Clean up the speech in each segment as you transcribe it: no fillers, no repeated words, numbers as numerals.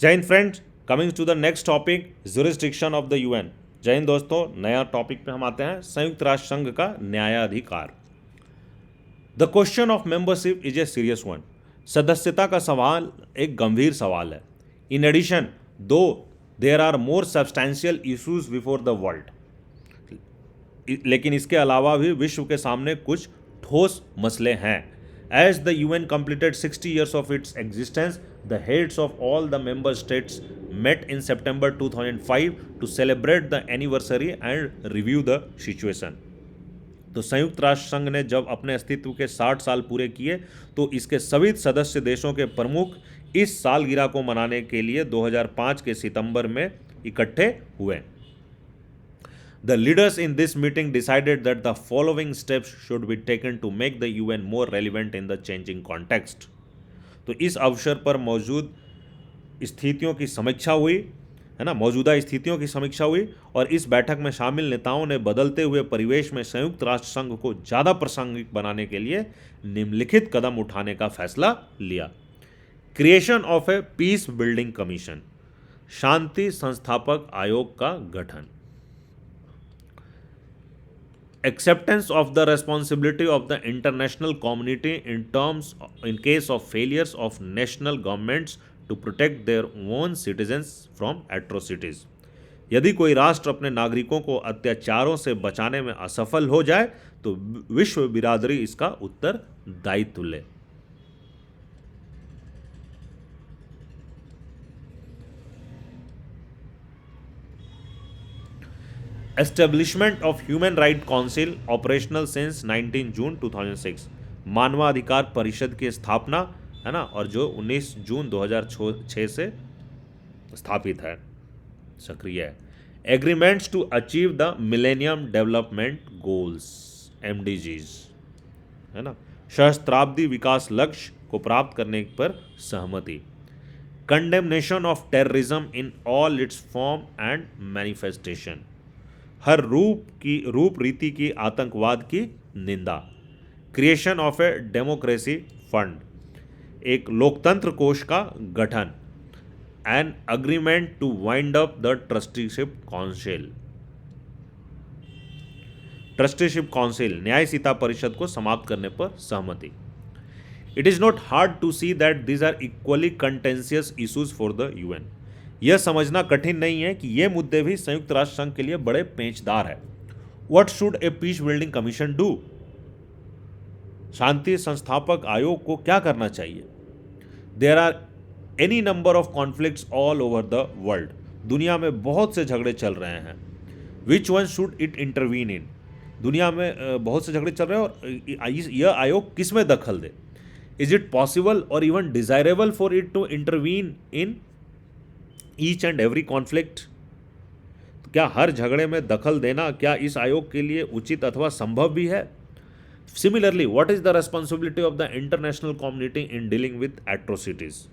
जय Hind friends, coming to the next topic, jurisdiction of the UN. जय हिंद दोस्तों, नया टॉपिक पे हम आते हैं, संयुक्त राष्ट्र संघ का न्यायाधिकार। The question of membership is a serious one. सदस्यता का सवाल एक गंभीर सवाल है। In addition, though there are more substantial issues before the world, लेकिन इसके अलावा भी विश्व के सामने कुछ ठोस मसले हैं। As the UN completed 60 years of its existence, the heads of all the member states met in September 2005 to celebrate the anniversary and review the situation. तो संयुक्त राष्ट्र संघ ने जब अपने अस्तित्व के 60 साल पूरे किए तो इसके सभी सदस्य देशों के प्रमुख इस सालगिरह को मनाने के लिए 2005 के सितंबर में इकट्ठे हुए। The leaders in this meeting decided that the following steps should be taken to make the UN more relevant in the changing context. तो इस अवसर पर मौजूद स्थितियों की समीक्षा हुई, है ना, मौजूदा स्थितियों की समीक्षा हुई और इस बैठक में शामिल नेताओं ने बदलते हुए परिवेश में संयुक्त राष्ट्र संघ को ज़्यादा प्रासंगिक बनाने के लिए निम्नलिखित कदम उठाने का फैसला लिया। Creation of a peace building commission, शांति संस्थापक आयोग का गठन। Acceptance of the responsibility of the international community in case of failures of national governments to protect their own citizens from atrocities. यदि कोई राष्ट्र अपने नागरिकों को अत्याचारों से बचाने में असफल हो जाए तो विश्व बिरादरी इसका उत्तरदायित्व ले। Establishment of human right council operational since 19 जून 2006। मानवाधिकार परिषद की स्थापना, है ना, और जो 19 जून 2006 से स्थापित है, सक्रिय है। Agreements to achieve the millennium development goals, MDGs, है ना, सहस्त्राब्दी विकास लक्ष्य को प्राप्त करने पर सहमति। Condemnation of terrorism in all its form and manifestation, हर रूप रीति की आतंकवाद की निंदा। Creation of a democracy fund, एक लोकतंत्र कोष का गठन। An agreement to wind up the trusteeship council, trusteeship council न्यायसीता परिषद को समाप्त करने पर सहमति। It is not hard to see that these are equally contentious issues for the UN। यह समझना कठिन नहीं है कि ये मुद्दे भी संयुक्त राष्ट्र संघ के लिए बड़े पेचदार है। What should a peace building commission do, शांति संस्थापक आयोग को क्या करना चाहिए। There are any number of conflicts all over the world, दुनिया में बहुत से झगड़े चल रहे हैं। Which one should it intervene in, दुनिया में बहुत से झगड़े चल रहे हैं और यह आयोग किस में दखल दे। इज इट पॉसिबल और even desirable for it to intervene in each and every conflict, क्या हर झगड़े में दखल देना क्या इस आयोग के लिए उचित अथवा संभव भी है। Similarly, what is the responsibility of the international community in dealing with atrocities.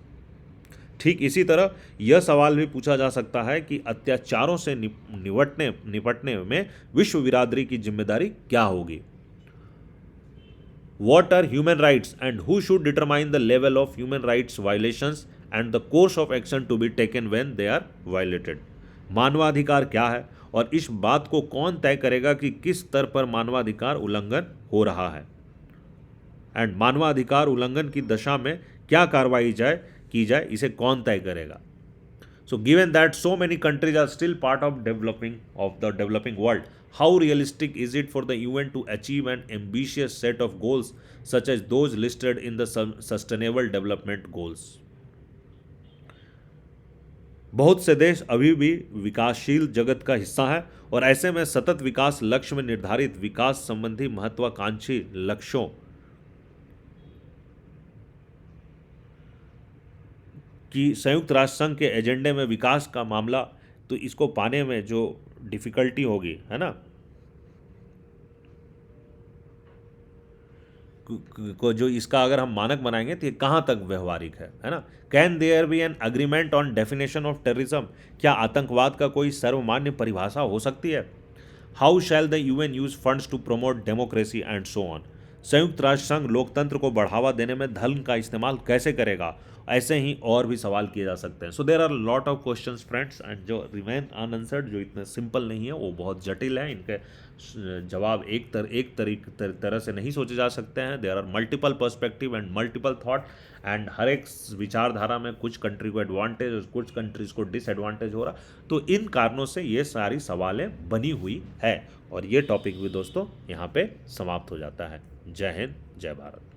ठीक इसी तरह यह सवाल भी पूछा जा सकता है कि अत्याचारों से निपटने में विश्व बिरादरी की जिम्मेदारी क्या होगी। What are human rights and who should determine the level of human rights violations and the course of action to be taken when they are violated? मानवाधिकार क्या है और इस बात को कौन तय करेगा कि किस स्तर पर मानवाधिकार उल्लंघन हो रहा है, एंड मानवाधिकार उल्लंघन की दशा में क्या कार्रवाई की जाए इसे कौन तय करेगा। So given that so many countries are still part of the developing world, how realistic is it for the UN to achieve an ambitious set of goals such as those listed in the Sustainable Development Goals? बहुत से देश अभी भी विकासशील जगत का हिस्सा है और ऐसे में सतत विकास लक्ष्य में निर्धारित विकास संबंधी महत्वाकांक्षी लक्ष्यों कि संयुक्त राष्ट्र संघ के एजेंडे में विकास का मामला, तो इसको पाने में जो डिफ़िकल्टी होगी, है ना, को जो इसका अगर हम मानक बनाएंगे तो ये कहाँ तक व्यवहारिक है ना। Can there be an agreement on definition of terrorism, क्या आतंकवाद का कोई सर्वमान्य परिभाषा हो सकती है। How shall the UN use funds to promote democracy and so on, संयुक्त राष्ट्र संघ लोकतंत्र को बढ़ावा देने में धन का इस्तेमाल कैसे करेगा ऐसे ही और भी सवाल किए जा सकते हैं। So there are lot of questions friends and जो रिमेन अनआंसर्ड, जो इतने सिंपल नहीं है, वो बहुत जटिल है। इनके जवाब तरह से नहीं सोचे जा सकते हैं। There are multiple perspective and multiple thought, and हर एक विचारधारा में कुछ कंट्री को एडवांटेज और कुछ कंट्रीज को डिसएडवांटेज हो रहा। तो इन कारणों से ये सारी सवालें बनी हुई है। और ये टॉपिक भी दोस्तों यहाँ पे समाप्त हो जाता है। जय हिंद, जय भारत।